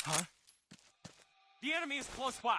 Huh? The enemy is close by.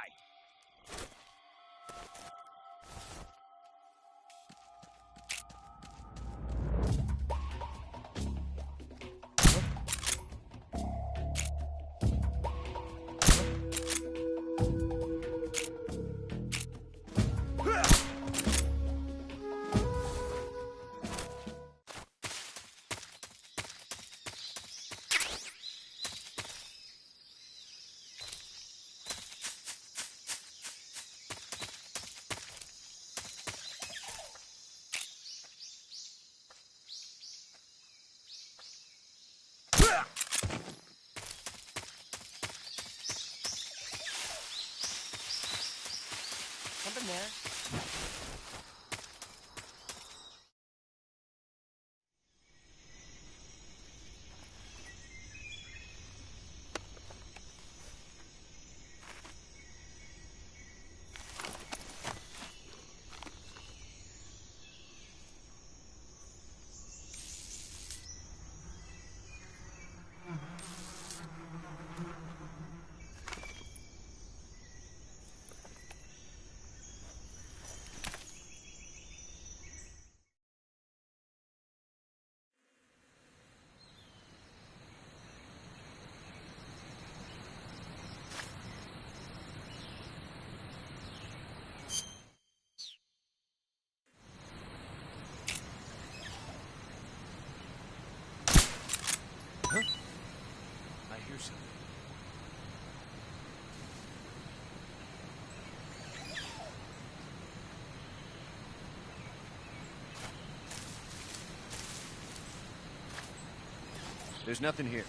Something there. Huh? I hear something. There's nothing here.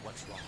What's wrong?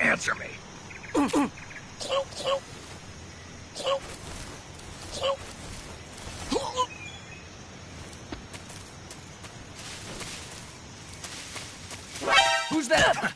Answer me. Who's that?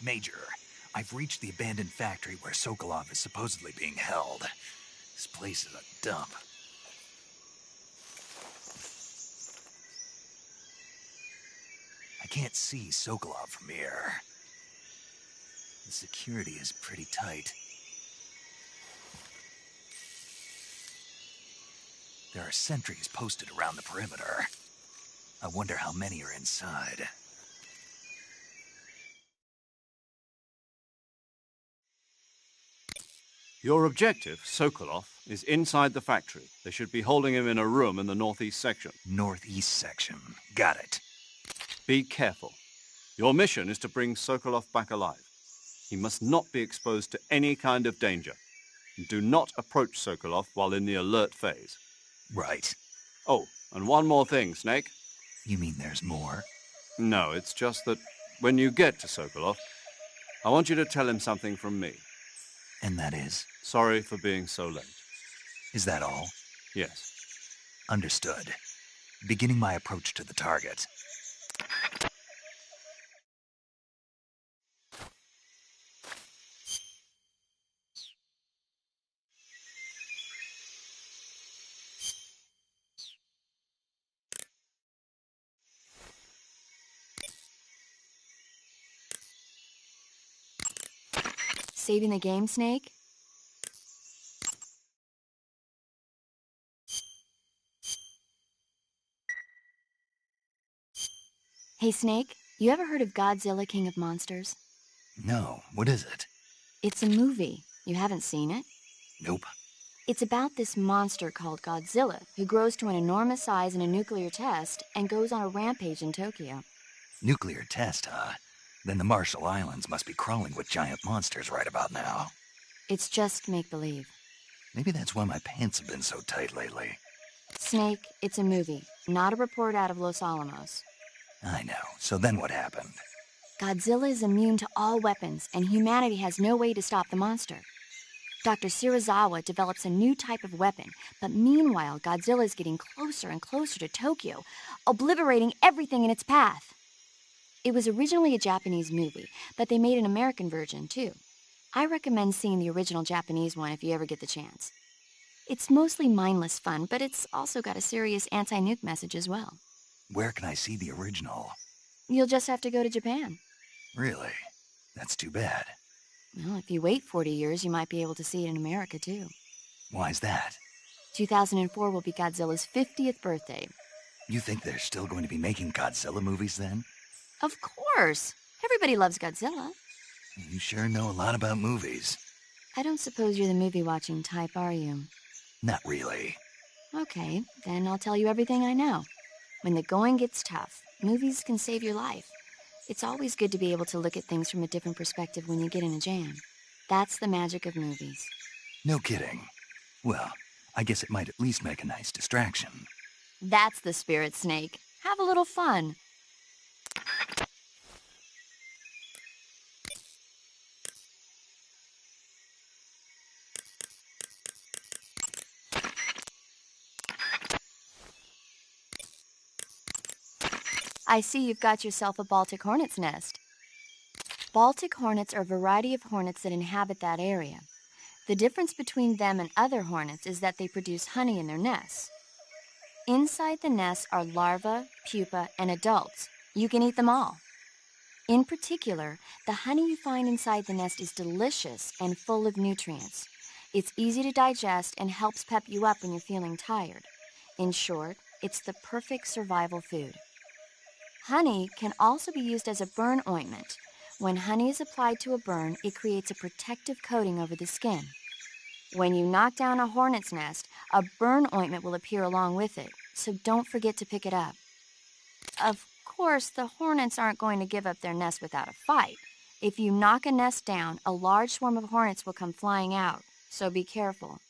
Major, I've reached the abandoned factory where Sokolov is supposedly being held. This place is a dump. I can't see Sokolov from here. The security is pretty tight. There are sentries posted around the perimeter. I wonder how many are inside. Your objective, Sokolov, is inside the factory. They should be holding him in a room in the northeast section. Northeast section. Got it. Be careful. Your mission is to bring Sokolov back alive. He must not be exposed to any kind of danger. Do not approach Sokolov while in the alert phase. Right. Oh, and one more thing, Snake. You mean there's more? No, it's just that when you get to Sokolov, I want you to tell him something from me. And that is? Sorry for being so late. Is that all? Yes. Understood. Beginning my approach to the target. Saving the game, Snake? Hey, Snake, you ever heard of Godzilla, King of Monsters? No, what is it? It's a movie. You haven't seen it? Nope. It's about this monster called Godzilla, who grows to an enormous size in a nuclear test and goes on a rampage in Tokyo. Nuclear test, huh? Then the Marshall Islands must be crawling with giant monsters right about now. It's just make-believe. Maybe that's why my pants have been so tight lately. Snake, it's a movie, not a report out of Los Alamos. I know. So then what happened? Godzilla is immune to all weapons, and humanity has no way to stop the monster. Dr. Shirazawa develops a new type of weapon, but meanwhile, Godzilla is getting closer and closer to Tokyo, obliterating everything in its path. It was originally a Japanese movie, but they made an American version, too. I recommend seeing the original Japanese one if you ever get the chance. It's mostly mindless fun, but it's also got a serious anti-nuke message as well. Where can I see the original? You'll just have to go to Japan. Really? That's too bad. Well, if you wait 40 years, you might be able to see it in America, too. Why's that? 2004 will be Godzilla's 50th birthday. You think they're still going to be making Godzilla movies then? Of course! Everybody loves Godzilla. You sure know a lot about movies. I don't suppose you're the movie-watching type, are you? Not really. Okay, then I'll tell you everything I know. When the going gets tough, movies can save your life. It's always good to be able to look at things from a different perspective when you get in a jam. That's the magic of movies. No kidding. Well, I guess it might at least make a nice distraction. That's the spirit, Snake. Have a little fun. I see you've got yourself a Baltic hornet's nest. Baltic hornets are a variety of hornets that inhabit that area. The difference between them and other hornets is that they produce honey in their nests. Inside the nests are larvae, pupa, and adults. You can eat them all. In particular, the honey you find inside the nest is delicious and full of nutrients. It's easy to digest and helps pep you up when you're feeling tired. In short, it's the perfect survival food. Honey can also be used as a burn ointment, When honey is applied to a burn, it creates a protective coating over the skin. When you knock down a hornet's nest, a burn ointment will appear along with it, so don't forget to pick it up. Of course, the hornets aren't going to give up their nest without a fight. If you knock a nest down, a large swarm of hornets will come flying out, so be careful.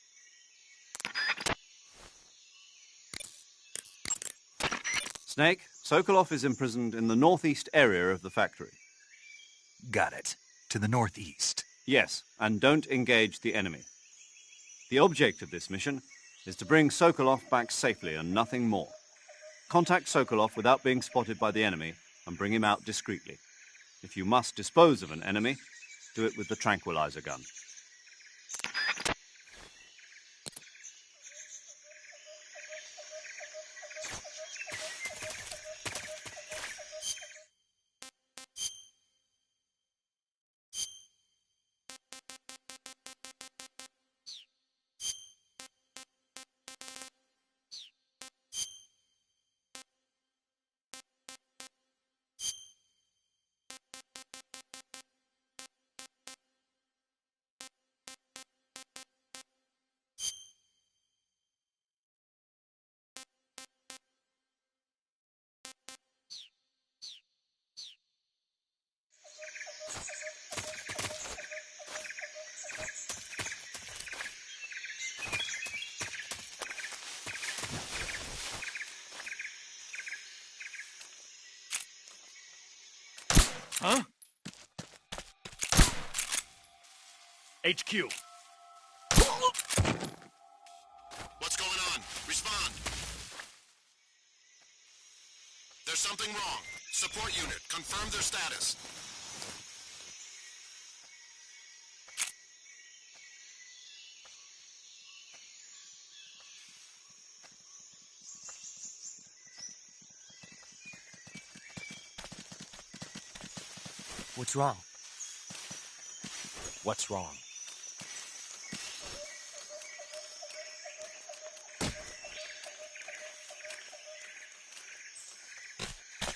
Snake, Sokolov is imprisoned in the northeast area of the factory. Got it. To the northeast. Yes, and don't engage the enemy. The object of this mission is to bring Sokolov back safely and nothing more. Contact Sokolov without being spotted by the enemy and bring him out discreetly. If you must dispose of an enemy, do it with the tranquilizer gun. Huh? HQ. What's going on? Respond. There's something wrong. Support unit, confirm their status. What's wrong? What's wrong?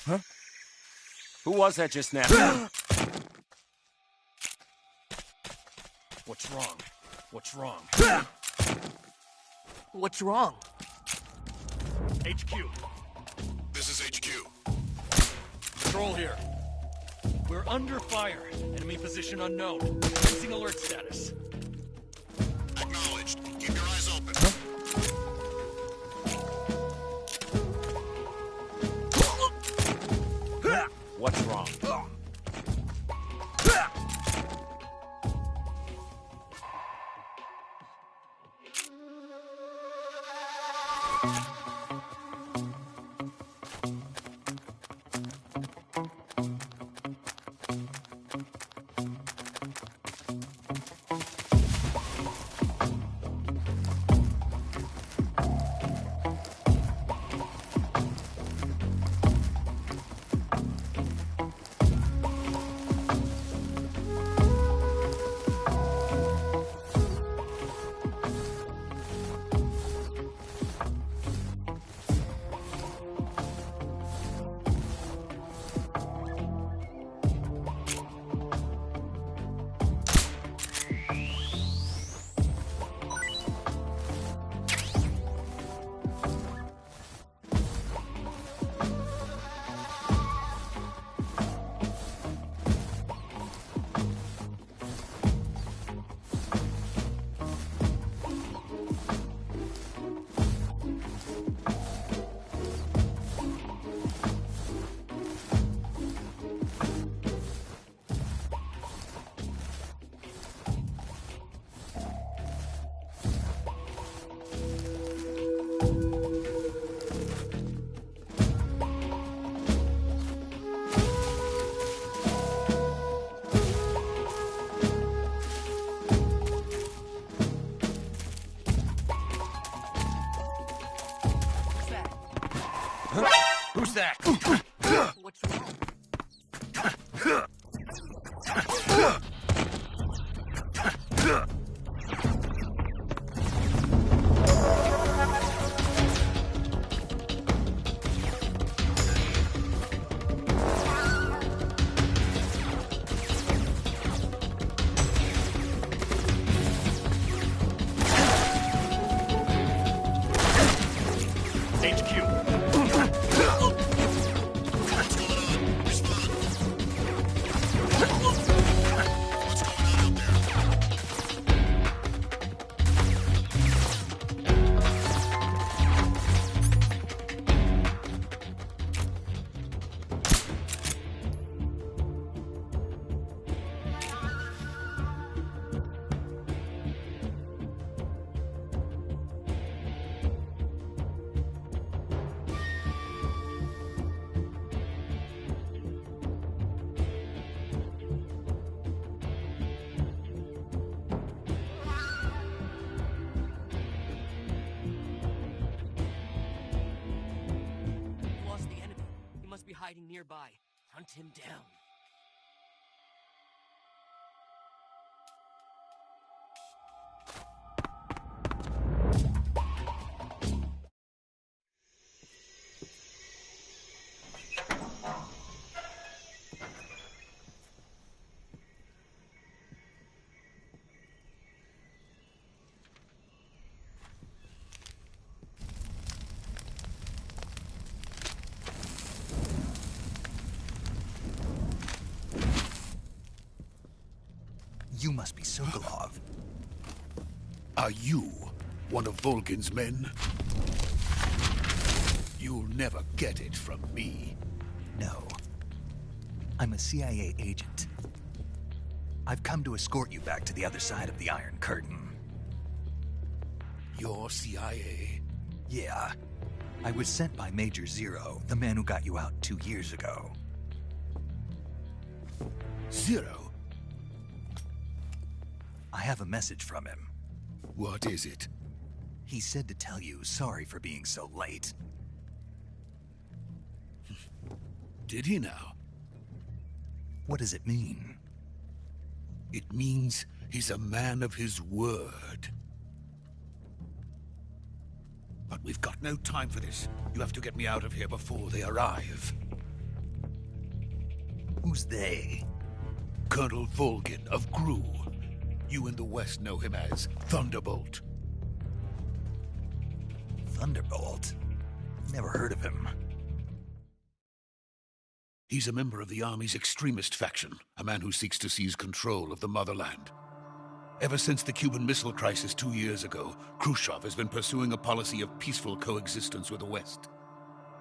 Huh? Who was that just now? What's wrong? What's wrong? What's wrong? HQ. This is HQ. Control here. We're under fire. Enemy position unknown. Sensing alert status. Acknowledged. Keep your eyes open. What's wrong? nearby. Hunt him down. You must be Sokolov. Are you one of Volgin's men? You'll never get it from me. No. I'm a CIA agent. I've come to escort you back to the other side of the Iron Curtain. You're CIA? Yeah. I was sent by Major Zero, the man who got you out 2 years ago. Zero? I have a message from him. What is it? He said to tell you sorry for being so late. Did he now? What does it mean? It means he's a man of his word. But we've got no time for this. You have to get me out of here before they arrive. Who's they? Colonel Volgin of Gru. You in the West know him as Thunderbolt. Thunderbolt? Never heard of him. He's a member of the Army's extremist faction, a man who seeks to seize control of the motherland. Ever since the Cuban Missile Crisis 2 years ago, Khrushchev has been pursuing a policy of peaceful coexistence with the West.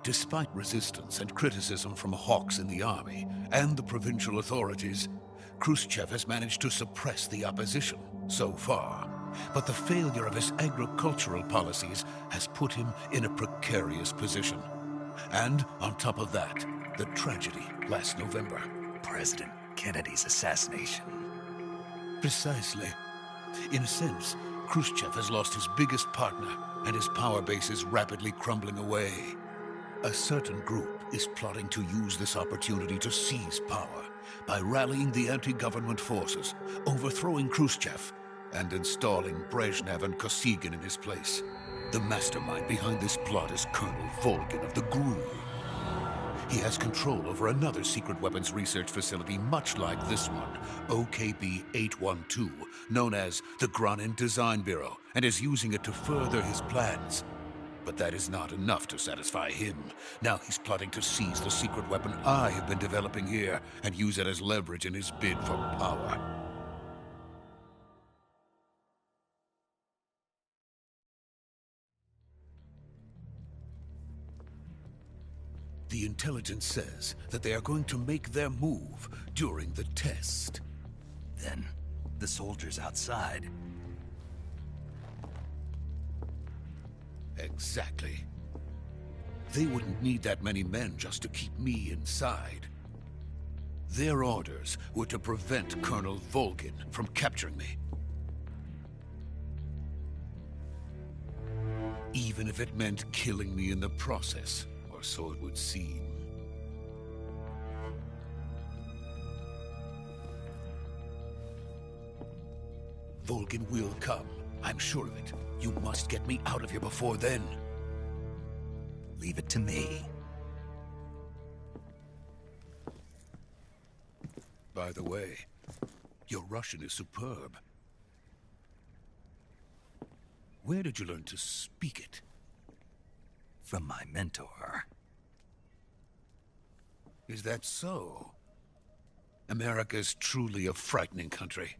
Despite resistance and criticism from hawks in the army and the provincial authorities, Khrushchev has managed to suppress the opposition so far. But the failure of his agricultural policies has put him in a precarious position. And on top of that, the tragedy last November. President Kennedy's assassination. Precisely. In a sense, Khrushchev has lost his biggest partner, and his power base is rapidly crumbling away. A certain group is plotting to use this opportunity to seize power by rallying the anti-government forces, overthrowing Khrushchev, and installing Brezhnev and Kosygin in his place. The mastermind behind this plot is Colonel Volgin of the GRU. He has control over another secret weapons research facility much like this one, OKB-812, known as the Granin Design Bureau, and is using it to further his plans. But that is not enough to satisfy him. Now he's plotting to seize the secret weapon I have been developing here and use it as leverage in his bid for power. The intelligence says that they are going to make their move during the test. Then, the soldiers outside. Exactly. They wouldn't need that many men just to keep me inside. Their orders were to prevent Colonel Volgin from capturing me. Even if it meant killing me in the process, or so it would seem. Volgin will come. I'm sure of it. You must get me out of here before then. Leave it to me. By the way, your Russian is superb. Where did you learn to speak it? From my mentor. Is that so? America is truly a frightening country.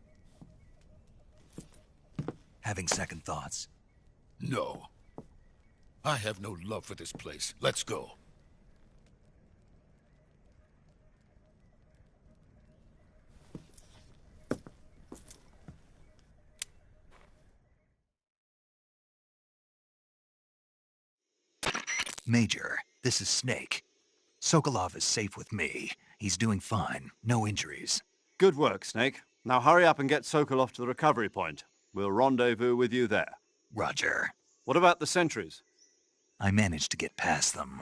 Having second thoughts? No. I have no love for this place. Let's go. Major, this is Snake. Sokolov is safe with me. He's doing fine. No injuries. Good work, Snake. Now hurry up and get Sokolov to the recovery point. We'll rendezvous with you there. Roger. What about the sentries? I managed to get past them.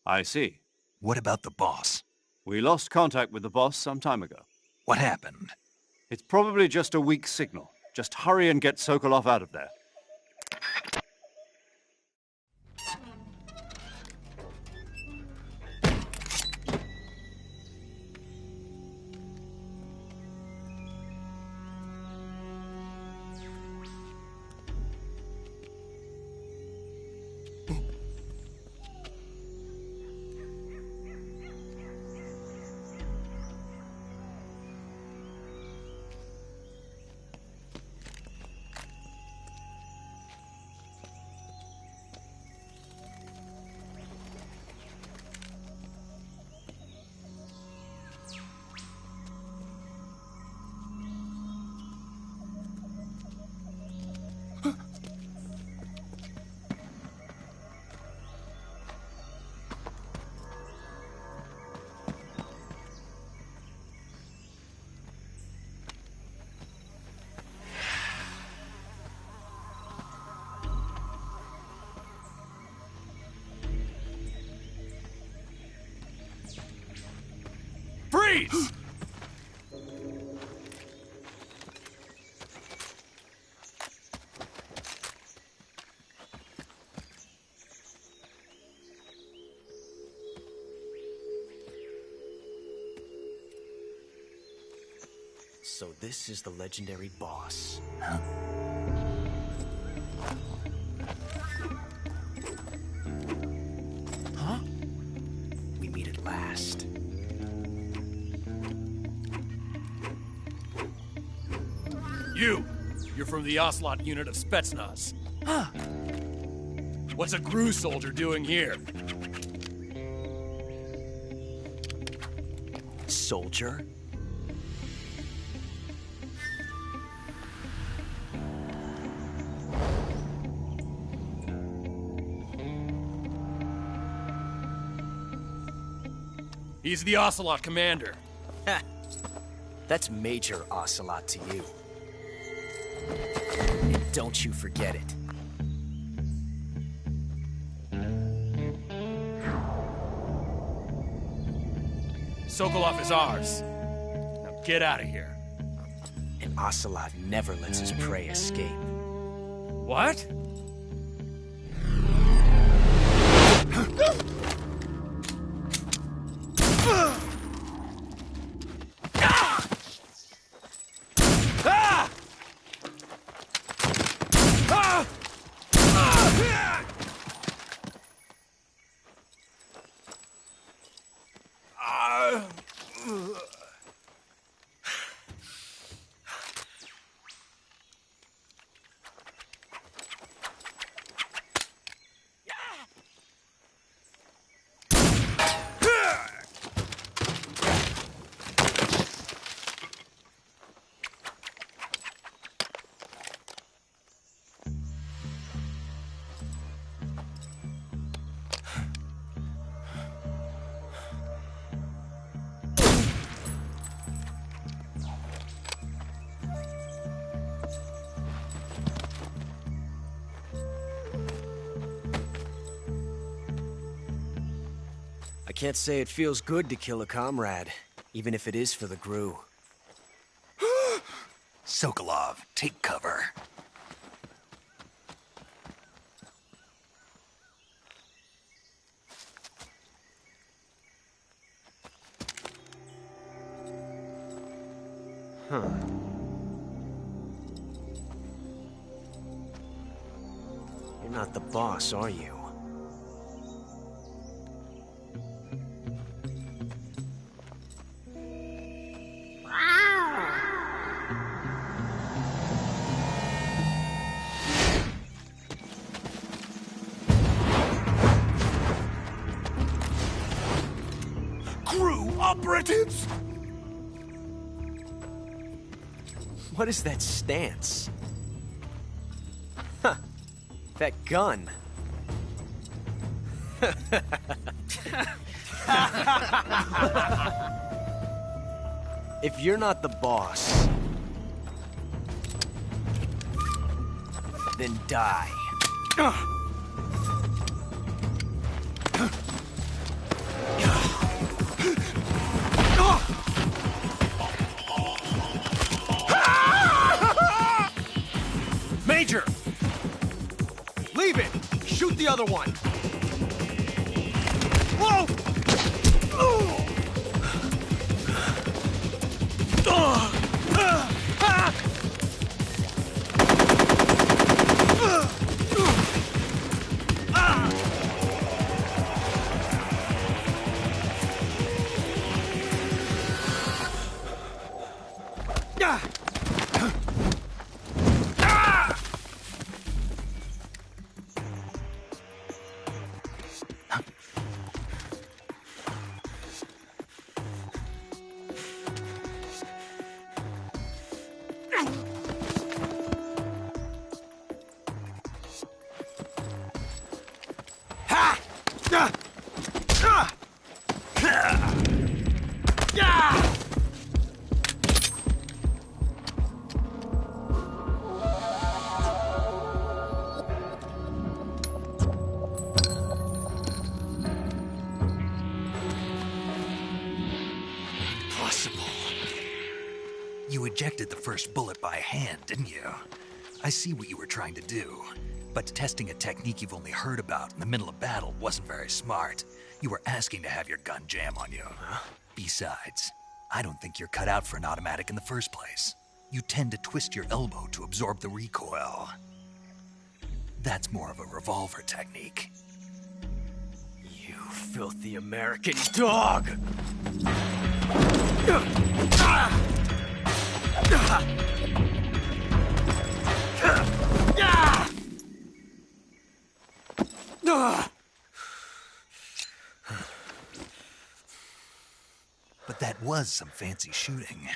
I see. What about the boss? We lost contact with the boss some time ago. What happened? It's probably just a weak signal. Just hurry and get Sokolov out of there. Freeze! So this is the legendary boss. Huh? We meet at last. You're from the Ocelot unit of Spetsnaz. Huh. What's a GRU soldier doing here? Soldier? He's the Ocelot commander. Ha! That's Major Ocelot to you. And don't you forget it. Sokolov is ours. Now get out of here. And Ocelot never lets his prey escape. What? I can't say it feels good to kill a comrade, even if it is for the GRU. Sokolov, take cover. Huh. You're not the boss, are you? GRU operatives! What is that stance? Huh. That gun. If you're not the boss, then die. the other one! Whoa! You ejected the first bullet by hand, didn't you? I see what you were trying to do. But testing a technique you've only heard about in the middle of battle wasn't very smart. You were asking to have your gun jam on you. Besides, I don't think you're cut out for an automatic in the first place. You tend to twist your elbow to absorb the recoil. That's more of a revolver technique. You filthy American dog! But that was some fancy shooting.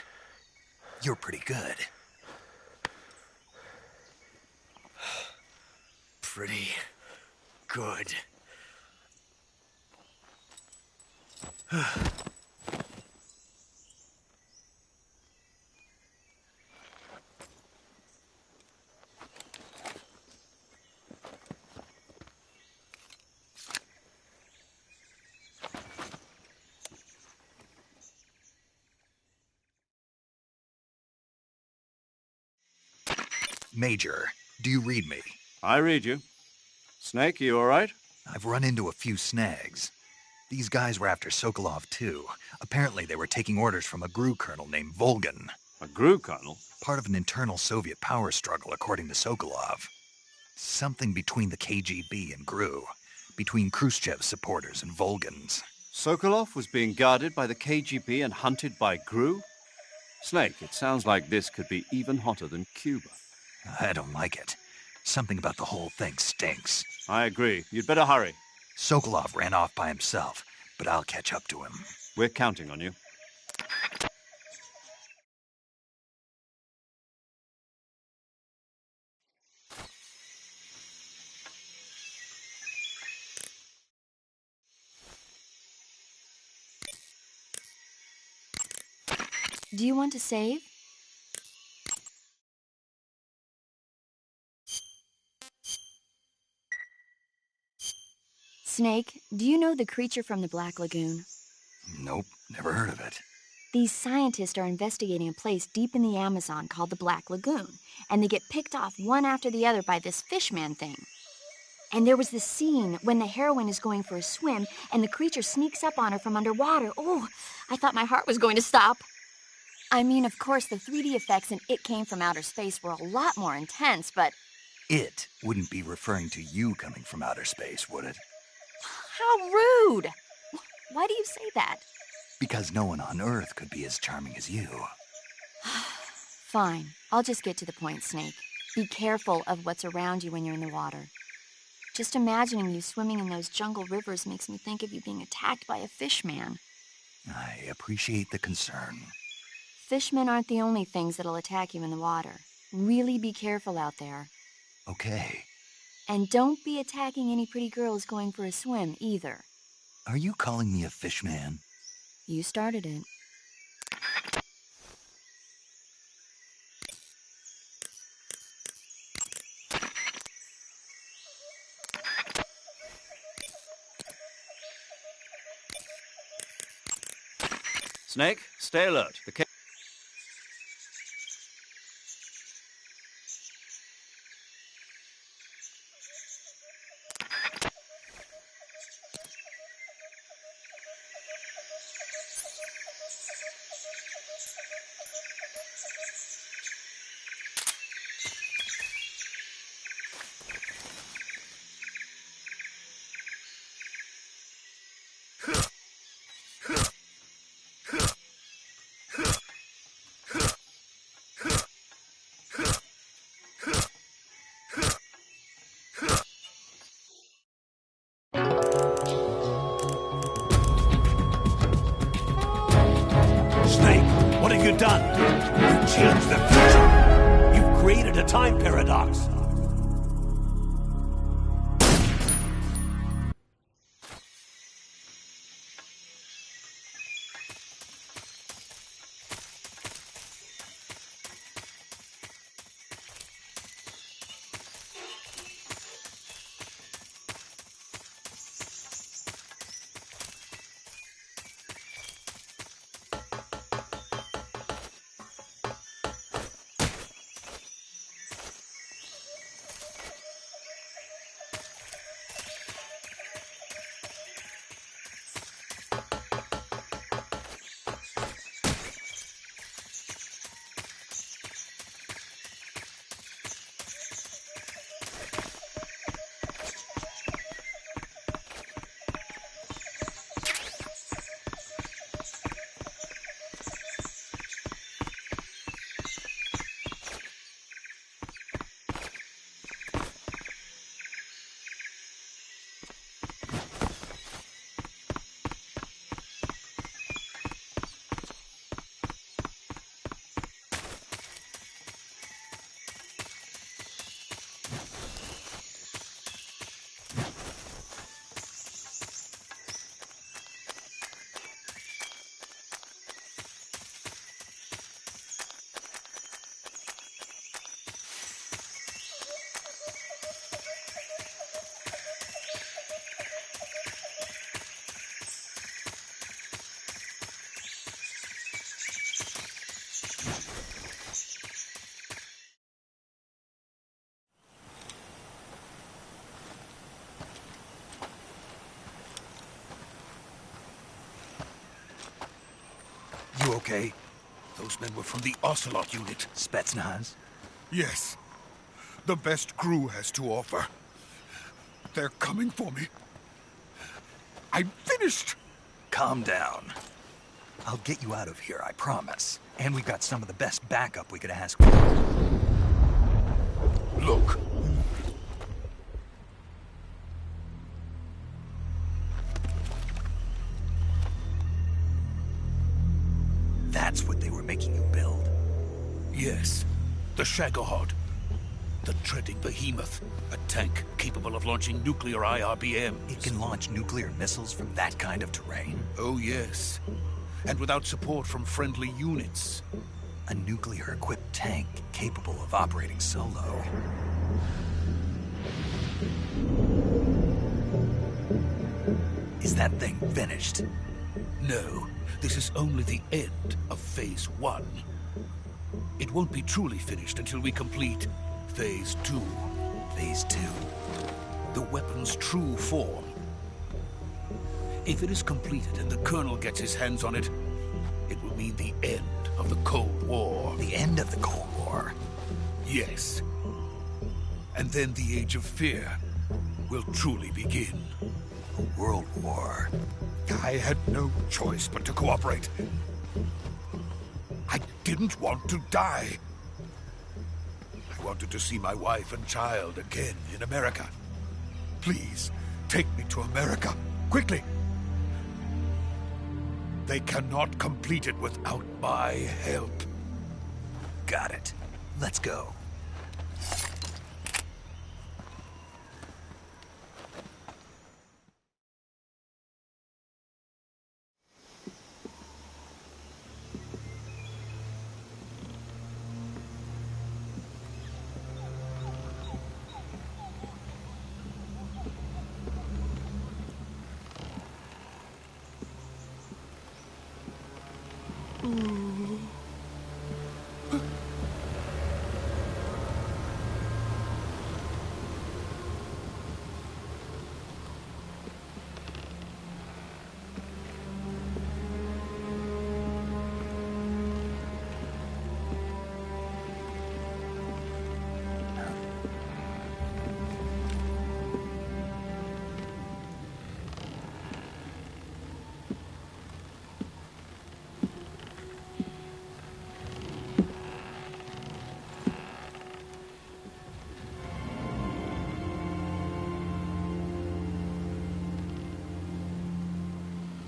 You're pretty good. Pretty good. Major, do you read me? I read you. Snake, you all right? I've run into a few snags. These guys were after Sokolov, too. Apparently they were taking orders from a GRU colonel named Volgan. A GRU colonel? Part of an internal Soviet power struggle, according to Sokolov. Something between the KGB and GRU. Between Khrushchev's supporters and Volgan's. Sokolov was being guarded by the KGB and hunted by GRU? Snake, it sounds like this could be even hotter than Cuba. I don't like it. Something about the whole thing stinks. I agree. You'd better hurry. Sokolov ran off by himself, but I'll catch up to him. We're counting on you. Do you want to save? Snake, do you know the creature from the Black Lagoon? Nope, never heard of it. These scientists are investigating a place deep in the Amazon called the Black Lagoon, and they get picked off one after the other by this fishman thing. And there was this scene when the heroine is going for a swim, and the creature sneaks up on her from underwater. Oh, I thought my heart was going to stop. I mean, of course, the 3D effects in It Came from Outer Space were a lot more intense, but... It wouldn't be referring to you coming from outer space, would it? How rude! Why do you say that? Because no one on Earth could be as charming as you. Fine. I'll just get to the point, Snake. Be careful of what's around you when you're in the water. Just imagining you swimming in those jungle rivers makes me think of you being attacked by a fishman. I appreciate the concern. Fishmen aren't the only things that'll attack you in the water. Really be careful out there. Okay. And don't be attacking any pretty girls going for a swim, either. Are you calling me a fishman? You started it. Snake, stay alert. The time paradox. You okay? Those men were from the Ocelot unit. Spetsnaz? Yes. The best crew has to offer. They're coming for me. I'm finished! Calm down. I'll get you out of here, I promise. And we've got some of the best backup we could ask for. Look. That's what they were making you build. Yes. The Shagohod. The treading behemoth. A tank capable of launching nuclear IRBMs. It can launch nuclear missiles from that kind of terrain. Oh, yes. And without support from friendly units. A nuclear-equipped tank capable of operating solo. Is that thing finished? No. This is only the end of Phase 1. It won't be truly finished until we complete Phase 2. Phase 2? The weapon's true form. If it is completed and the Colonel gets his hands on it, it will mean the end of the Cold War. The end of the Cold War? Yes. And then the Age of Fear will truly begin. A world war. I had no choice but to cooperate. I didn't want to die. I wanted to see my wife and child again in America. Please, take me to America, quickly. They cannot complete it without my help. Got it. Let's go.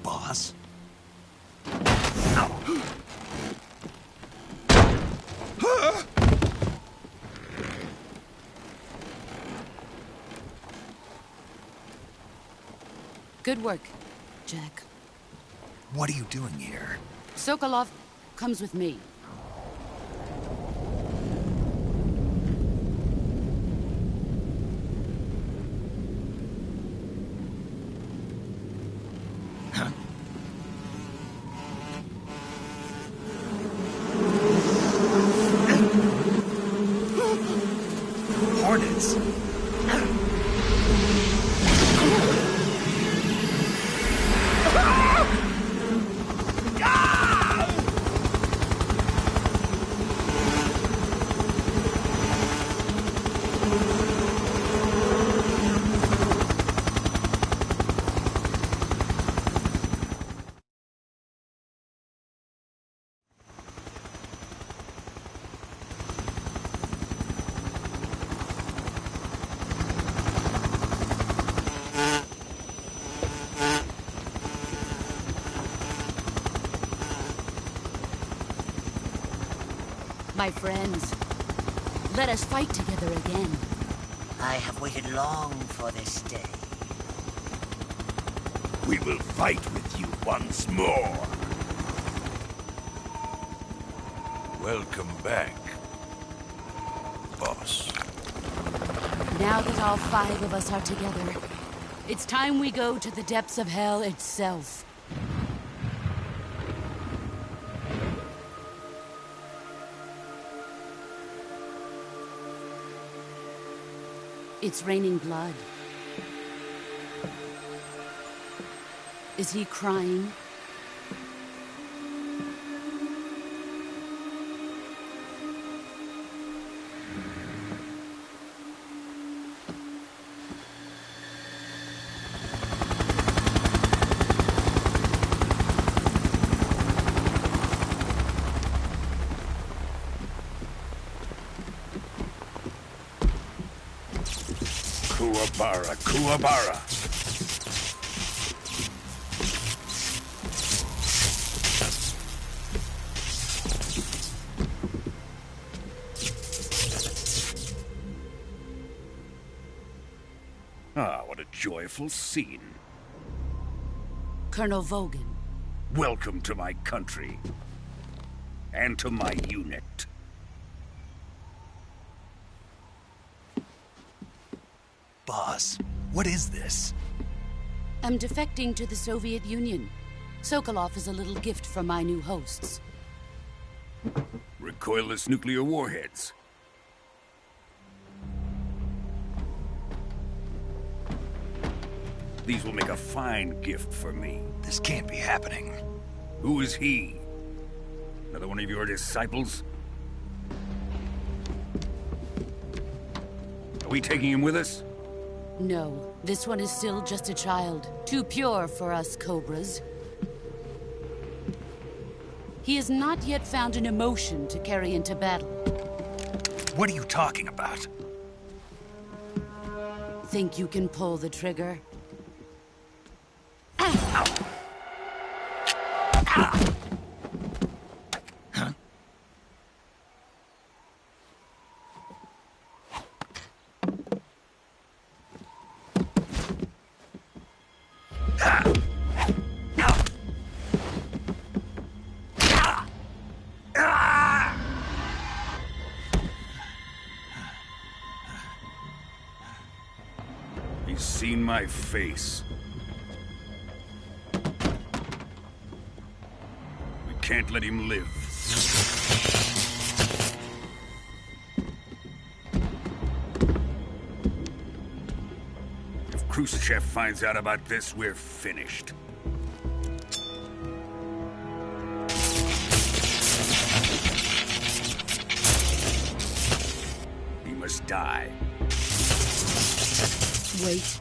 Boss? Good work, Jack. What are you doing here? Sokolov comes with me. Hornets? My friends, let us fight together again. I have waited long for this day. We will fight with you once more. Welcome back, boss. Now that all 5 of us are together, it's time we go to the depths of hell itself. It's raining blood. Is he crying? Kuwabara, Kuwabara. Ah, what a joyful scene. Colonel Vogan. Welcome to my country. And to my unit. Boss, what is this? I'm defecting to the Soviet Union. Sokolov is a little gift from my new hosts. Recoilless nuclear warheads. These will make a fine gift for me. This can't be happening. Who is he? Another one of your disciples? Are we taking him with us? No, this one is still just a child. Too pure for us Cobras. He has not yet found an emotion to carry into battle. What are you talking about? Think you can pull the trigger? He's seen my face. We can't let him live. If Khrushchev finds out about this, we're finished. He must die. Wait.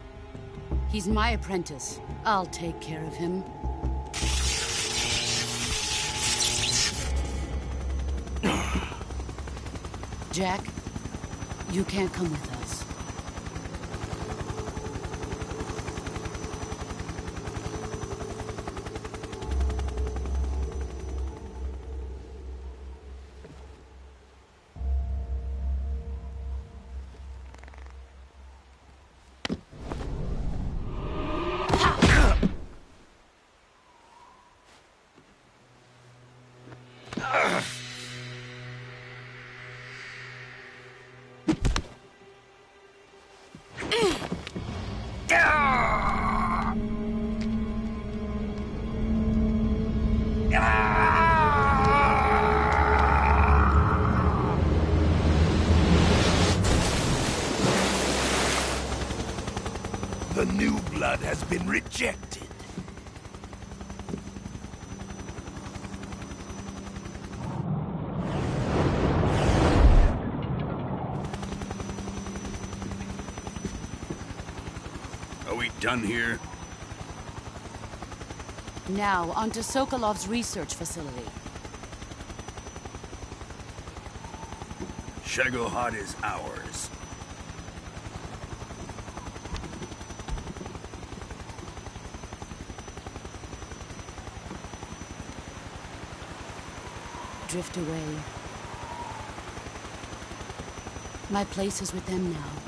He's my apprentice. I'll take care of him. Jack, you can't come with us. The new blood has been rejected. Are we done here? Now, onto Sokolov's research facility. Shagohod is ours. Drift away. My place is with them now.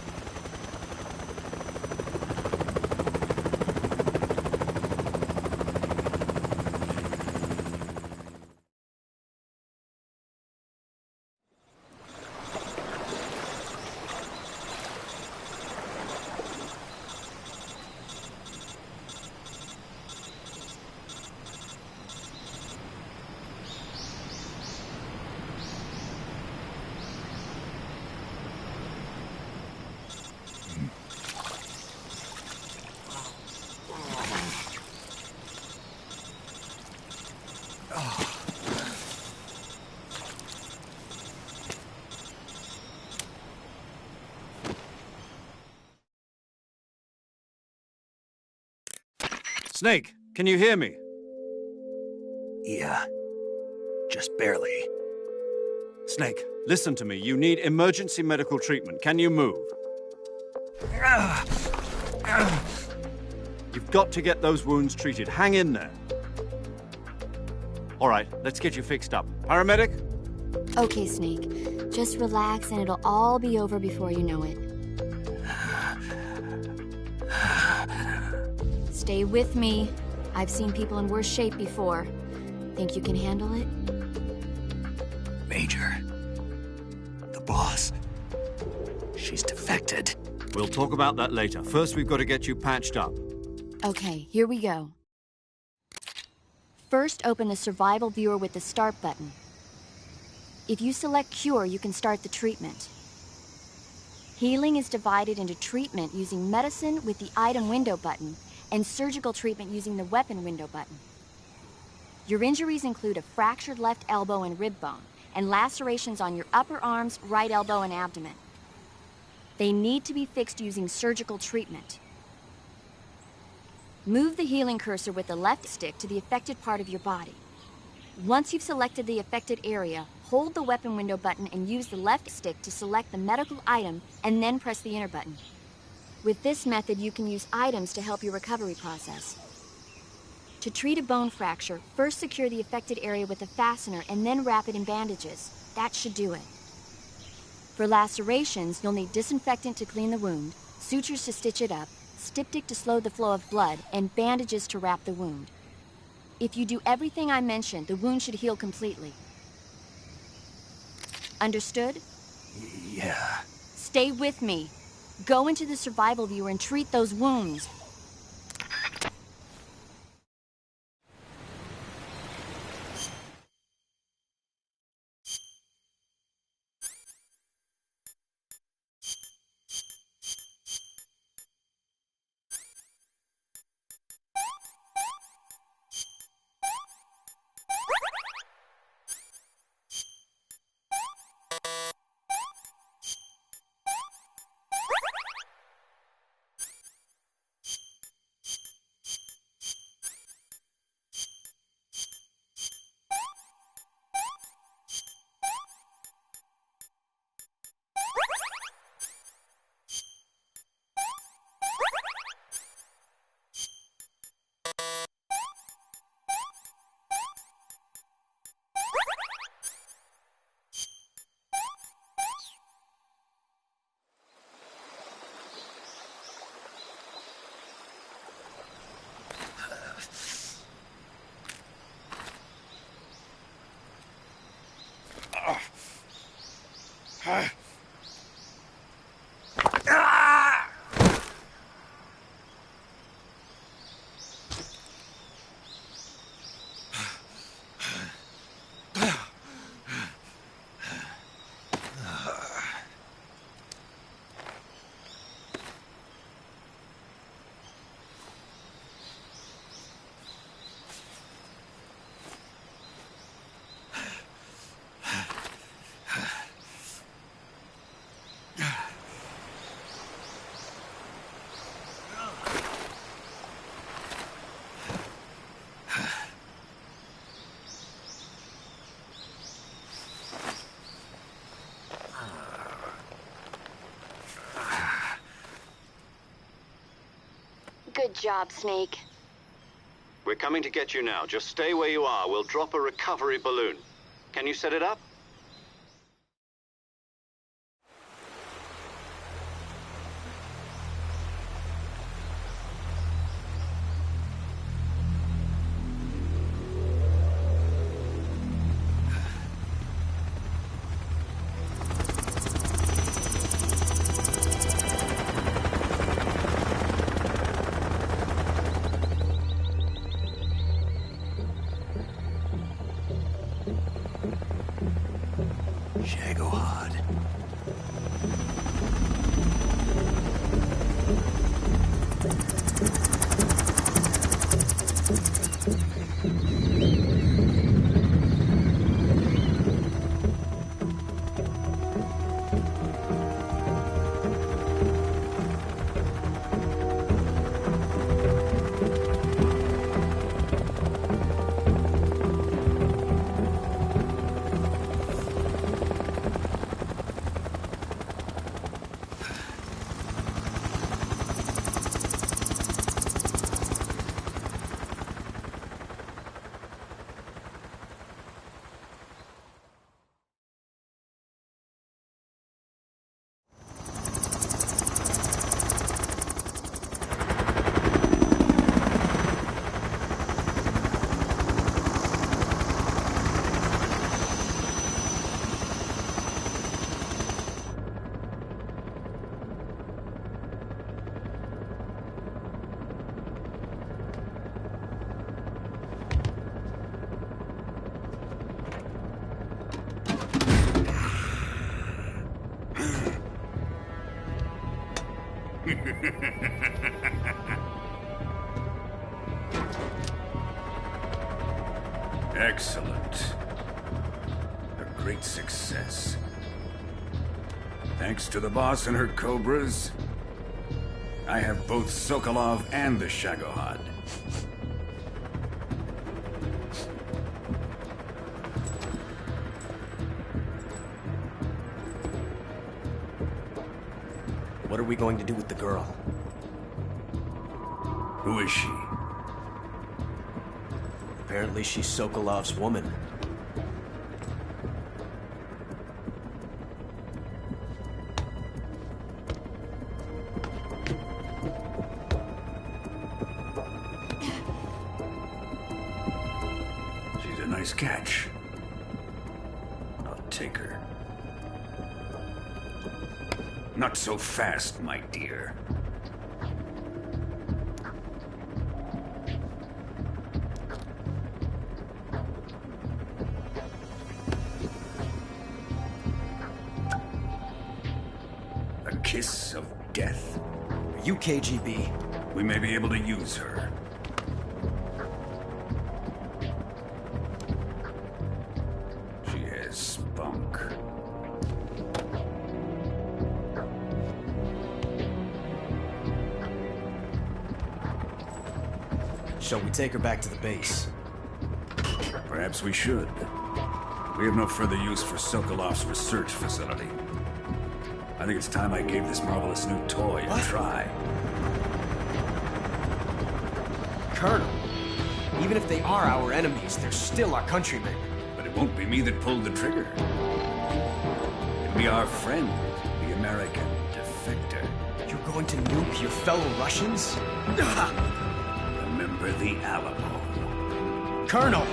Snake, can you hear me? Yeah. Just barely. Snake, listen to me. You need emergency medical treatment. Can you move? You've got to get those wounds treated. Hang in there. All right, let's get you fixed up. Paramedic? Okay, Snake. Just relax and it'll all be over before you know it. Stay with me. I've seen people in worse shape before. Think you can handle it? Major. The boss. She's defected. We'll talk about that later. First, we've got to get you patched up. Okay, here we go. First, open the survival viewer with the start button. If you select cure, you can start the treatment. Healing is divided into treatment using medicine with the item window button and surgical treatment using the weapon window button. Your injuries include a fractured left elbow and rib bone, and lacerations on your upper arms, right elbow, and abdomen. They need to be fixed using surgical treatment. Move the healing cursor with the left stick to the affected part of your body. Once you've selected the affected area, hold the weapon window button and use the left stick to select the medical item, and then press the enter button. With this method, you can use items to help your recovery process. To treat a bone fracture, first secure the affected area with a fastener and then wrap it in bandages. That should do it. For lacerations, you'll need disinfectant to clean the wound, sutures to stitch it up, styptic to slow the flow of blood, and bandages to wrap the wound. If you do everything I mentioned, the wound should heal completely. Understood? Yeah. Stay with me. Go into the survival viewer and treat those wounds. Good job, Snake. We're coming to get you now. Just stay where you are. We'll drop a recovery balloon. Can you set it up? Shagohod. Excellent. A great success. Thanks to the boss and her cobras, I have both Sokolov and the Shagohod. What are we going to do with the girl? Who is she? Apparently she's Sokolov's woman. She's a nice catch. I'll take her. Not so fast, my dear. A kiss of death. Are you KGB? We may be able to use her. She has spunk. Shall we take her back to the base? Perhaps we should. We have no further use for Sokolov's research facility. I think it's time I gave this marvelous new toy a try. Colonel, even if they are our enemies, they're still our countrymen. But it won't be me that pulled the trigger. It'll be our friend, the American defector. You're going to nuke your fellow Russians? Remember the Alamo. Colonel!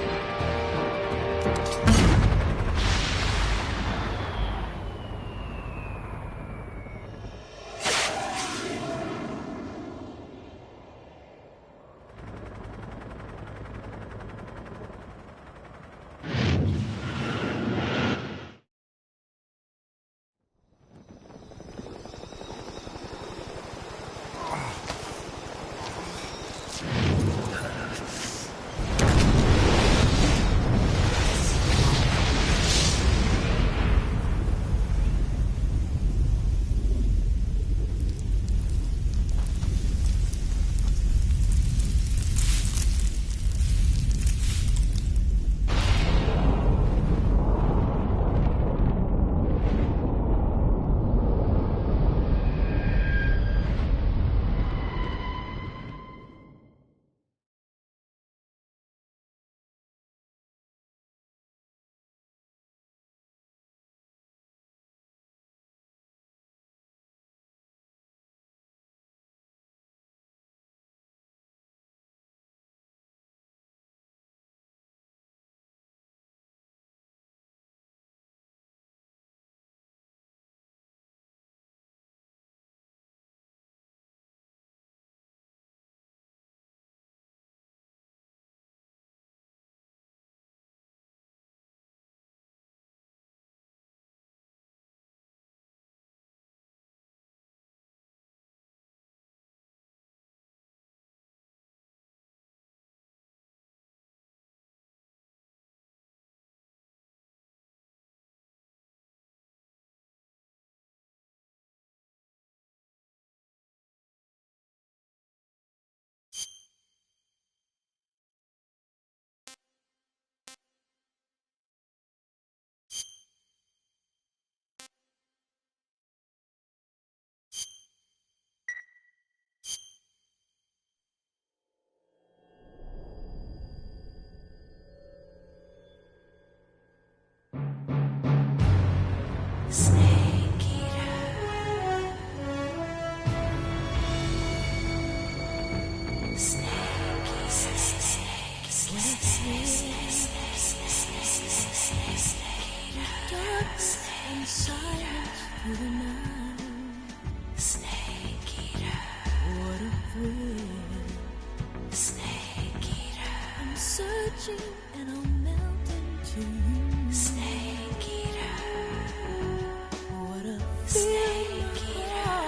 through the night. Snake eater. What a thrill. Snake eater. I'm searching and I'm melting to you. Snake eater. What a snake eater.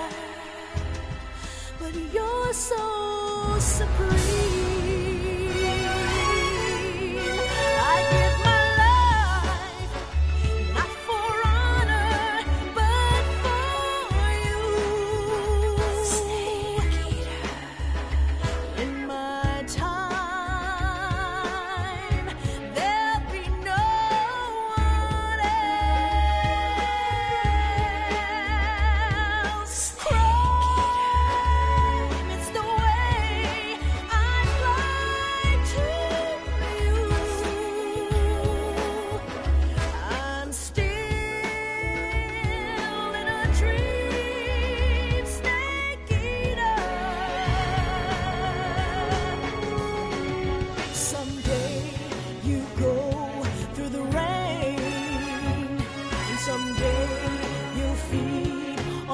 But you're so supreme.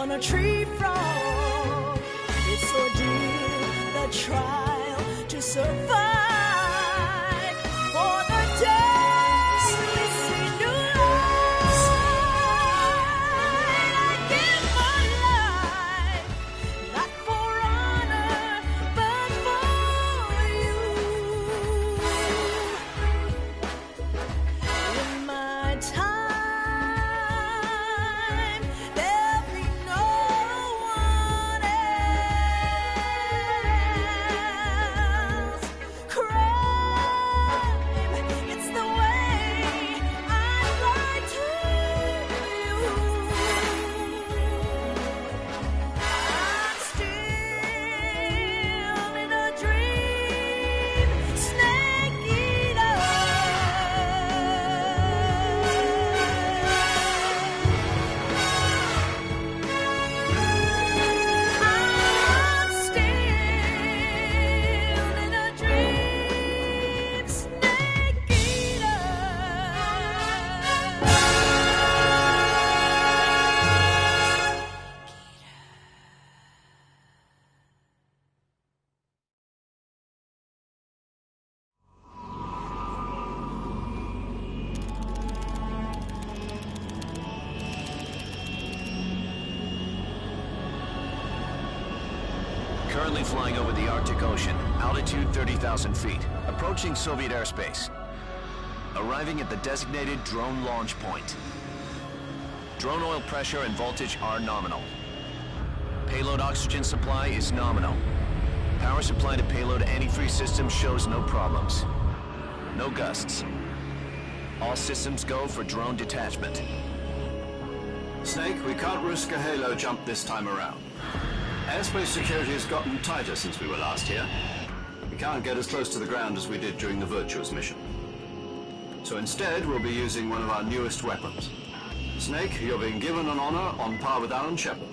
A tree frog, it's ordeal, the trial to survive. For the day we see new light, I give my life, not for honor, but for you. In my time. Currently flying over the Arctic Ocean, altitude 30,000 feet, approaching Soviet airspace. Arriving at the designated drone launch point. Drone oil pressure and voltage are nominal. Payload oxygen supply is nominal. Power supply to payload antifreeze system shows no problems. No gusts. All systems go for drone detachment. Snake, we can't risk a halo jump this time around. Airspace security has gotten tighter since we were last here. We can't get as close to the ground as we did during the Virtuous mission. So instead, we'll be using one of our newest weapons. Snake, you're being given an honor on par with Alan Shepard.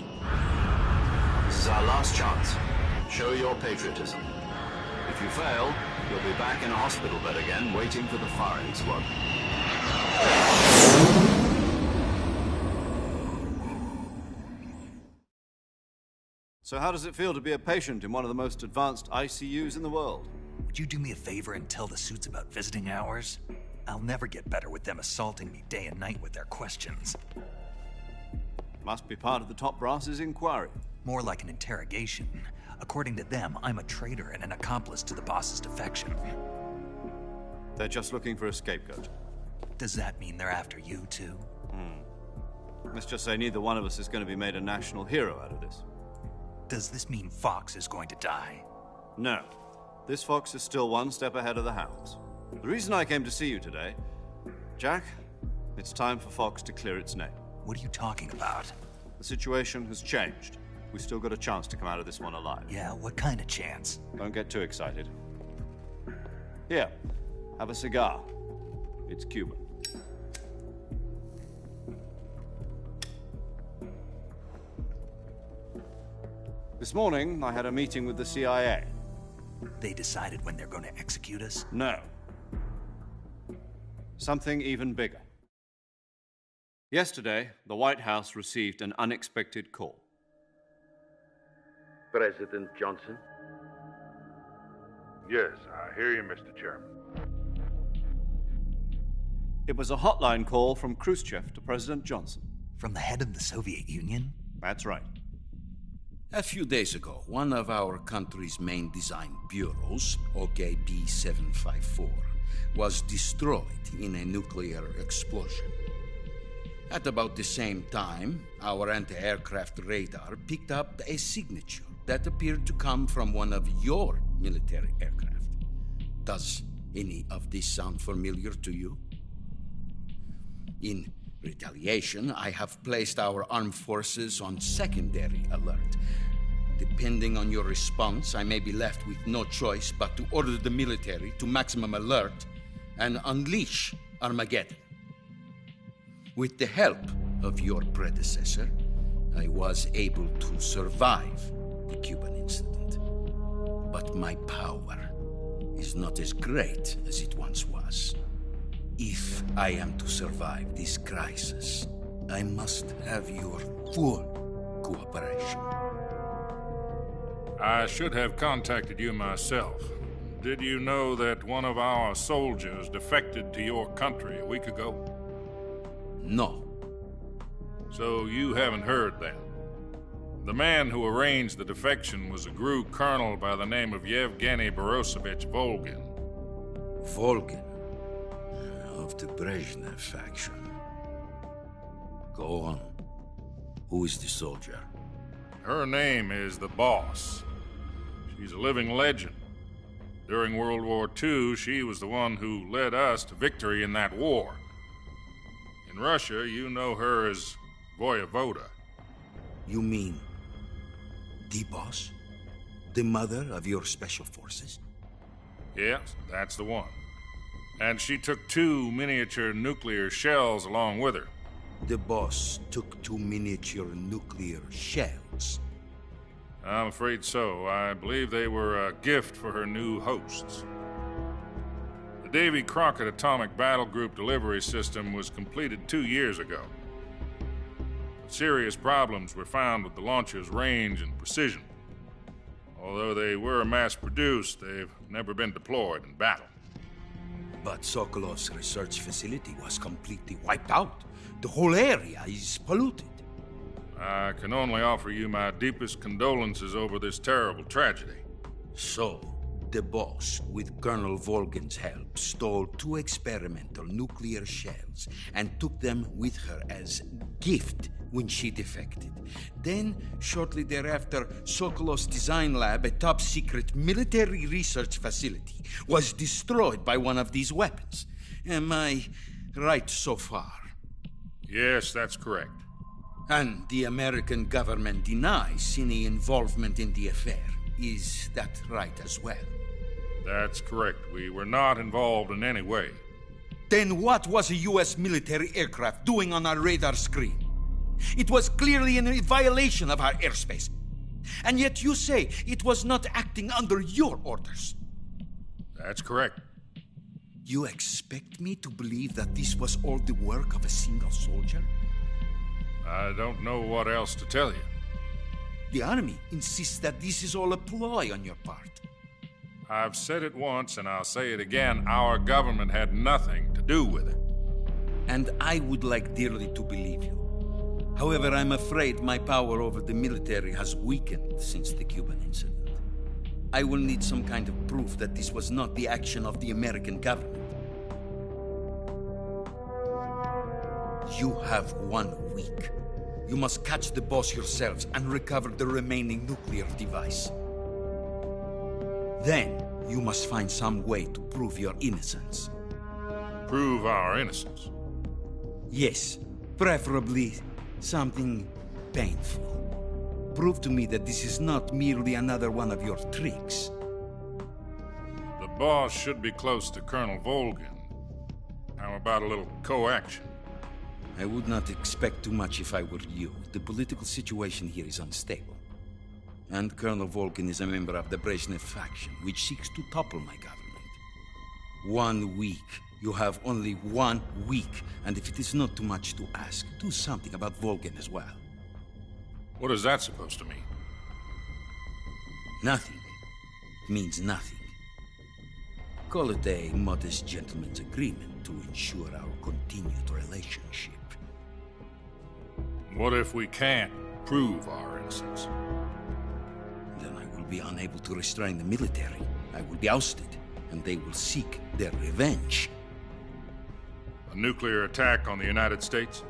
This is our last chance. Show your patriotism. If you fail, you'll be back in a hospital bed again, waiting for the firing squad. So how does it feel to be a patient in one of the most advanced ICUs in the world? Would you do me a favor and tell the suits about visiting hours? I'll never get better with them assaulting me day and night with their questions. Must be part of the top brass's inquiry. More like an interrogation. According to them, I'm a traitor and an accomplice to the boss's defection. They're just looking for a scapegoat. Does that mean they're after you, too? Let's just say neither one of us is going to be made a national hero out of this. Does this mean Fox is going to die? No. This Fox is still one step ahead of the Hounds. The reason I came to see you today, Jack, it's time for Fox to clear its name. What are you talking about? The situation has changed. We've still got a chance to come out of this one alive. Yeah, what kind of chance? Don't get too excited. Here, have a cigar. It's Cuban. This morning, I had a meeting with the CIA. They decided when they're going to execute us? No. Something even bigger. Yesterday, the White House received an unexpected call. President Johnson? Yes, I hear you, Mr. Chairman. It was a hotline call from Khrushchev to President Johnson. From the head of the Soviet Union? That's right. A few days ago, one of our country's main design bureaus, OKB 754, was destroyed in a nuclear explosion. At about the same time, our anti-aircraft radar picked up a signature that appeared to come from one of your military aircraft. Does any of this sound familiar to you? In retaliation, I have placed our armed forces on secondary alert. Depending on your response, I may be left with no choice but to order the military to maximum alert and unleash Armageddon. With the help of your predecessor, I was able to survive the Cuban incident. But my power is not as great as it once was. If I am to survive this crisis, I must have your full cooperation. I should have contacted you myself. Did you know that one of our soldiers defected to your country a week ago? No. So you haven't heard then? The man who arranged the defection was a GRU colonel by the name of Yevgeny Borisovich Volgin. Volgin? Of the Brezhnev faction. Go on. Who is the soldier? Her name is the Boss. She's a living legend. During World War II, she was the one who led us to victory in that war. In Russia, you know her as Voyevoda. You mean the Boss? The mother of your special forces? Yes, that's the one. And she took 2 miniature nuclear shells along with her. The Boss took 2 miniature nuclear shells? I'm afraid so. I believe they were a gift for her new hosts. The Davy Crockett Atomic Battle Group delivery system was completed 2 years ago. Serious problems were found with the launcher's range and precision. Although they were mass-produced, they've never been deployed in battle. But Sokolov's research facility was completely wiped out. The whole area is polluted. I can only offer you my deepest condolences over this terrible tragedy. So, the Boss, with Colonel Volgin's help, stole 2 experimental nuclear shells and took them with her as gift when she defected. Then, shortly thereafter, Sokolov's design lab, a top-secret military research facility, was destroyed by one of these weapons. Am I right so far? Yes, that's correct. And the American government denies any involvement in the affair. Is that right as well? That's correct. We were not involved in any way. Then what was a U.S. military aircraft doing on our radar screen? It was clearly in violation of our airspace. And yet you say it was not acting under your orders. That's correct. You expect me to believe that this was all the work of a single soldier? I don't know what else to tell you. The Army insists that this is all a ploy on your part. I've said it once and I'll say it again. Our government had nothing to do with it. And I would like dearly to believe you. However, I'm afraid my power over the military has weakened since the Cuban incident. I will need some kind of proof that this was not the action of the American government. You have 1 week. You must catch the Boss yourselves and recover the remaining nuclear device. Then, you must find some way to prove your innocence. Prove our innocence? Yes, preferably something painful. Prove to me that this is not merely another one of your tricks. The Boss should be close to Colonel Volgin. How about a little coaction? I would not expect too much if I were you. The political situation here is unstable. And Colonel Volgin is a member of the Brezhnev faction, which seeks to topple my government. 1 week You have only 1 week, and if it is not too much to ask, do something about Volgin as well. What is that supposed to mean? Nothing. It means nothing. Call it a modest gentleman's agreement to ensure our continued relationship. What if we can't prove our innocence? Then I will be unable to restrain the military. I will be ousted, and they will seek their revenge. A nuclear attack on the United States?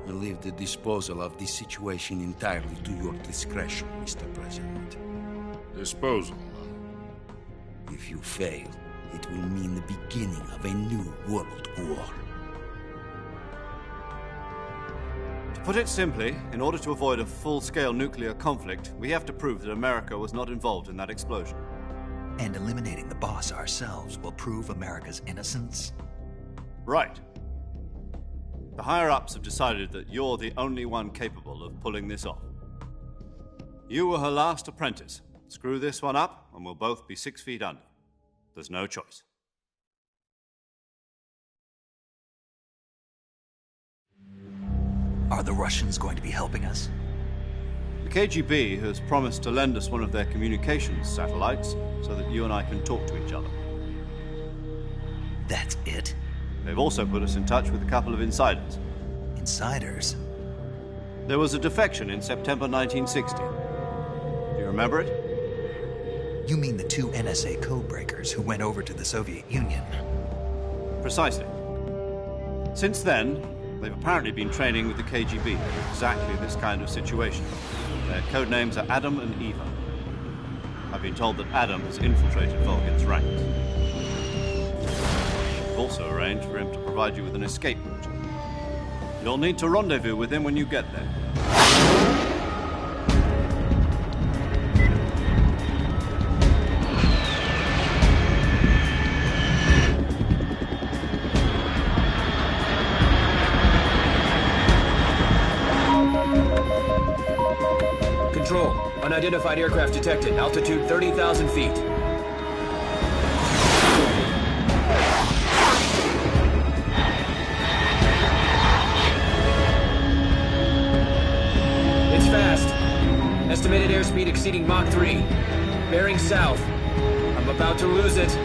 I leave the disposal of this situation entirely to your discretion, Mr. President. Disposal? If you fail, it will mean the beginning of a new world war. To put it simply, in order to avoid a full-scale nuclear conflict, we have to prove that America was not involved in that explosion. And eliminating the boss ourselves will prove America's innocence? Right. The higher-ups have decided that you're the only one capable of pulling this off. You were her last apprentice. Screw this one up, and we'll both be 6 feet under. There's no choice. Are the Russians going to be helping us? The KGB has promised to lend us one of their communications satellites so that you and I can talk to each other. That's it? They've also put us in touch with a couple of insiders. Insiders? There was a defection in September 1960. Do you remember it? You mean the 2 NSA codebreakers who went over to the Soviet Union? Precisely. Since then, they've apparently been training with the KGB for exactly this kind of situation. Their codenames are Adam and Eva. I've been told that Adam has infiltrated Volgin's ranks. I've also arranged for him to provide you with an escape route. You'll need to rendezvous with him when you get there. Control. Unidentified aircraft detected. Altitude 30,000 feet. It's fast. Estimated airspeed exceeding Mach 3. Bearing south. I'm about to lose it.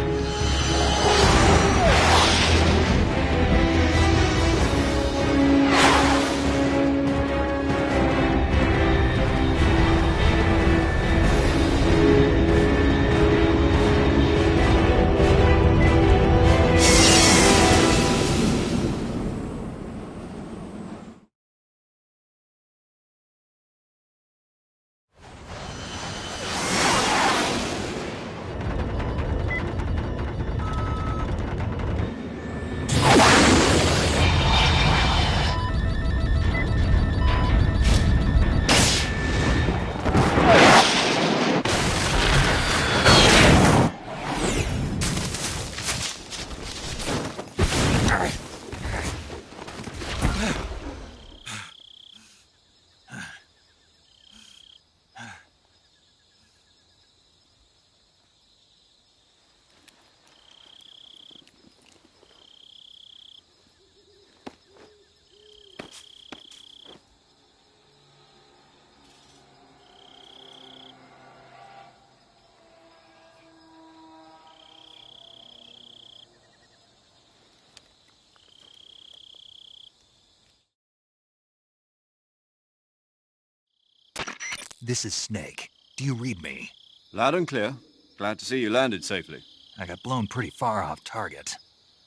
This is Snake. Do you read me? Loud and clear. Glad to see you landed safely. I got blown pretty far off target.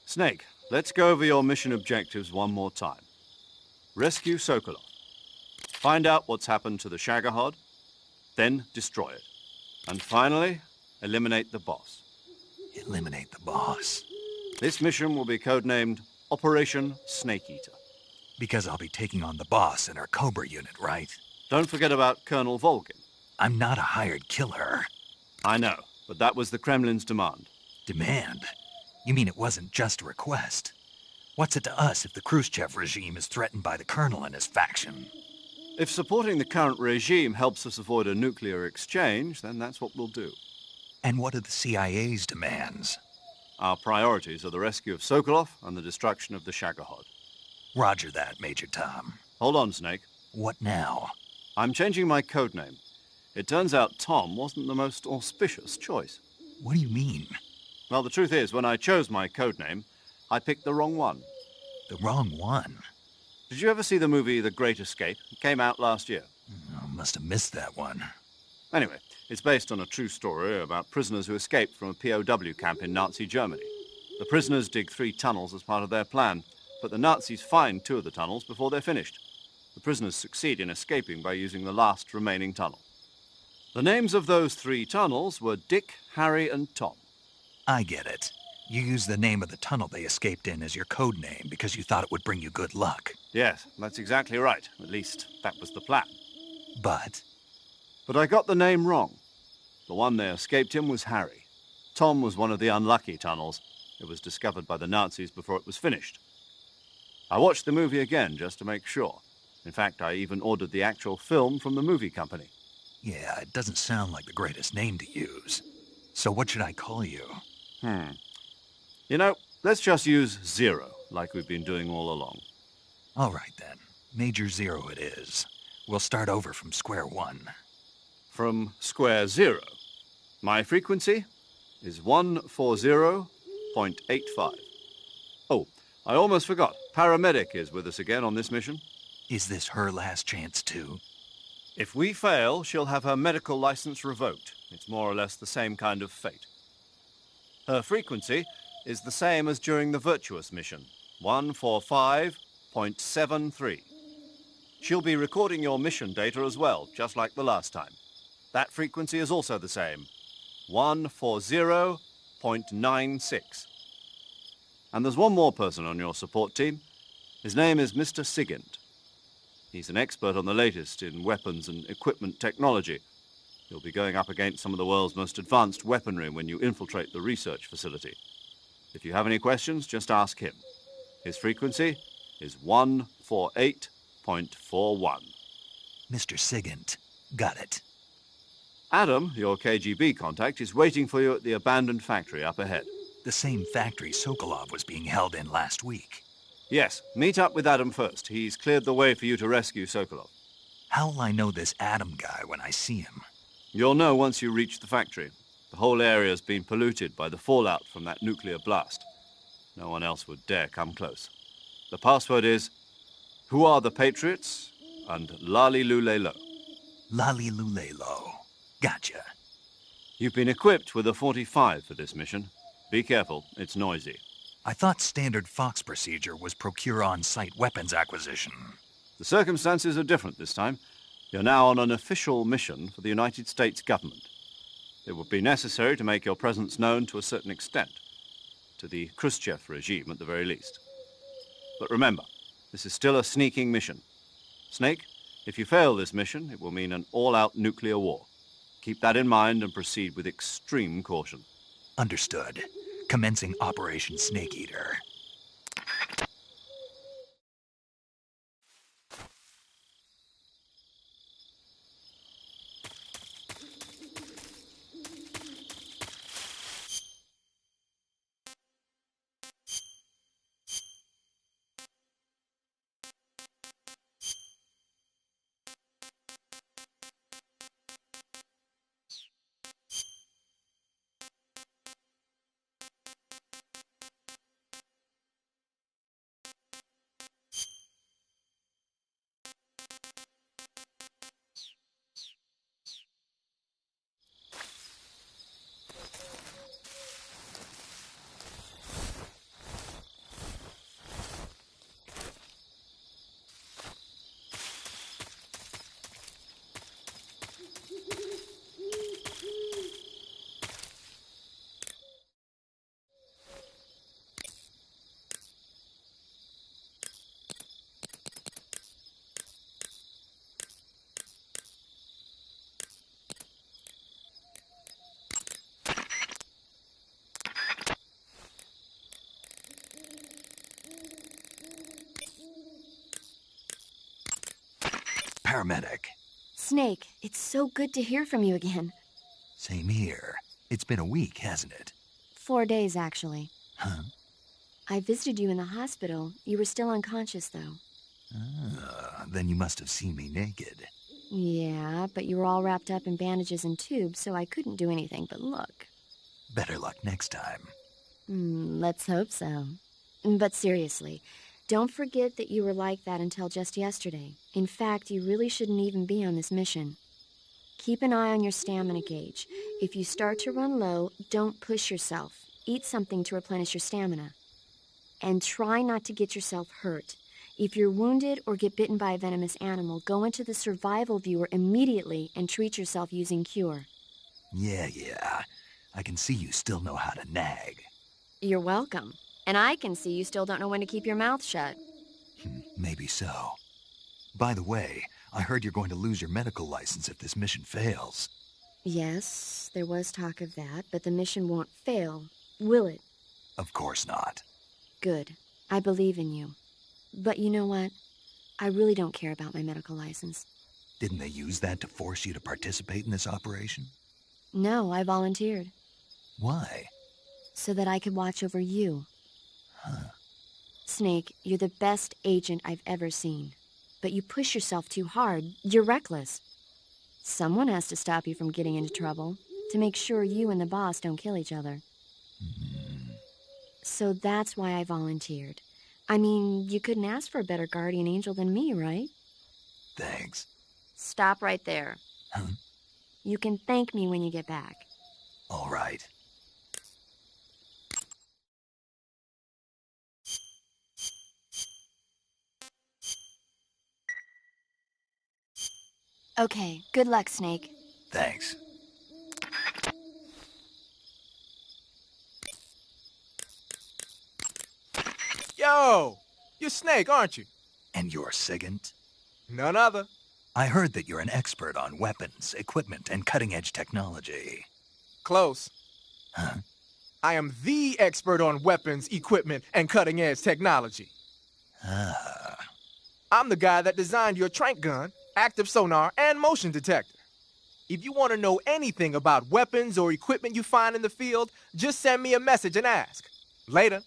Snake, let's go over your mission objectives one more time. Rescue Sokolov. Find out what's happened to the Shagohod, then destroy it. And finally, eliminate the boss. Eliminate the boss? This mission will be codenamed Operation Snake Eater. Because I'll be taking on the boss and her Cobra unit, right? Don't forget about Colonel Volgin. I'm not a hired killer. I know, but that was the Kremlin's demand. Demand? You mean it wasn't just a request? What's it to us if the Khrushchev regime is threatened by the Colonel and his faction? If supporting the current regime helps us avoid a nuclear exchange, then that's what we'll do. And what are the CIA's demands? our priorities are the rescue of Sokolov and the destruction of the Shagohod. Roger that, Major Tom. Hold on, Snake. What now? I'm changing my code name. It turns out Tom wasn't the most auspicious choice. What do you mean? Well, the truth is, when I chose my code name, I picked the wrong one. The wrong one? Did you ever see the movie The Great Escape? It came out last year. I must have missed that one. Anyway, it's based on a true story about prisoners who escaped from a POW camp in Nazi Germany. The prisoners dig 3 tunnels as part of their plan, but the Nazis find 2 of the tunnels before they're finished. The prisoners succeed in escaping by using the last remaining tunnel. The names of those 3 tunnels were Dick, Harry, and Tom. I get it. You used the name of the tunnel they escaped in as your code name because you thought it would bring you good luck. Yes, that's exactly right. At least, that was the plan. But I got the name wrong. The one they escaped in was Harry. Tom was one of the unlucky tunnels. It was discovered by the Nazis before it was finished. I watched the movie again just to make sure. In fact, I even ordered the actual film from the movie company. yeah, it doesn't sound like the greatest name to use. So what should I call you? You know, let's just use Zero, like we've been doing all along. All right, then. Major Zero it is. We'll start over from square one. From square zero. My frequency is 140.85. Oh, I almost forgot. Paramedic is with us again on this mission. Is this her last chance, too? If we fail, she'll have her medical license revoked. It's more or less the same kind of fate. Her frequency is the same as during the Virtuous mission, 145.73. She'll be recording your mission data as well, just like the last time. That frequency is also the same, 140.96. And there's one more person on your support team. His name is Mr. Sigint. He's an expert on the latest in weapons and equipment technology. You'll be going up against some of the world's most advanced weaponry when you infiltrate the research facility. If you have any questions, just ask him. His frequency is 148.41. Mr. Sigint. Got it. Adam, your KGB contact, is waiting for you at the abandoned factory up ahead. The same factory Sokolov was being held in last week. Yes, meet up with Adam first. He's cleared the way for you to rescue Sokolov. How'll I know this Adam guy when I see him? You'll know once you reach the factory. The whole area's been polluted by the fallout from that nuclear blast. No one else would dare come close. The password is, "Who are the Patriots?" and Lali Lulelo. Lali Lulelo. Gotcha. You've been equipped with a 45 for this mission. Be careful, it's noisy. I thought standard Fox procedure was procure on-site weapons acquisition. The circumstances are different this time. You're now on an official mission for the United States government. It would be necessary to make your presence known to a certain extent, to the Khrushchev regime at the very least. But remember, this is still a sneaking mission. Snake, if you fail this mission, it will mean an all-out nuclear war. Keep that in mind and proceed with extreme caution. Understood. Commencing Operation Snake Eater. Paramedic. Snake, it's so good to hear from you again. Same here. It's been a week, hasn't it? 4 days, actually. Huh? I visited you in the hospital. You were still unconscious, though. Then you must have seen me naked. Yeah, but you were all wrapped up in bandages and tubes, so I couldn't do anything but look. Better luck next time. Let's hope so. But seriously, don't forget that you were like that until just yesterday. In fact, you really shouldn't even be on this mission. Keep an eye on your stamina gauge. If you start to run low, don't push yourself. Eat something to replenish your stamina. And try not to get yourself hurt. If you're wounded or get bitten by a venomous animal, go into the survival viewer immediately and treat yourself using Cure. Yeah. I can see you still know how to nag. You're welcome. And I can see you still don't know when to keep your mouth shut. Maybe so. By the way, I heard you're going to lose your medical license if this mission fails. Yes, there was talk of that, but the mission won't fail, will it? Of course not. Good. I believe in you. But you know what? I really don't care about my medical license. Didn't they use that to force you to participate in this operation? No, I volunteered. Why? So that I could watch over you. Huh. Snake, you're the best agent I've ever seen. But you push yourself too hard. You're reckless. Someone has to stop you from getting into trouble, to make sure you and the boss don't kill each other. So that's why I volunteered. I mean, you couldn't ask for a better guardian angel than me, right? Thanks. Stop right there. Huh? You can thank me when you get back. All right. Okay, good luck, Snake. Thanks. Yo! You're Snake, aren't you? And you're Sigint? None other. I heard that you're an expert on weapons, equipment, and cutting-edge technology. Close. Huh? I am the expert on weapons, equipment, and cutting-edge technology. Ah. I'm the guy that designed your trank gun, active sonar, and motion detector. If you want to know anything about weapons or equipment you find in the field, just send me a message and ask. Later.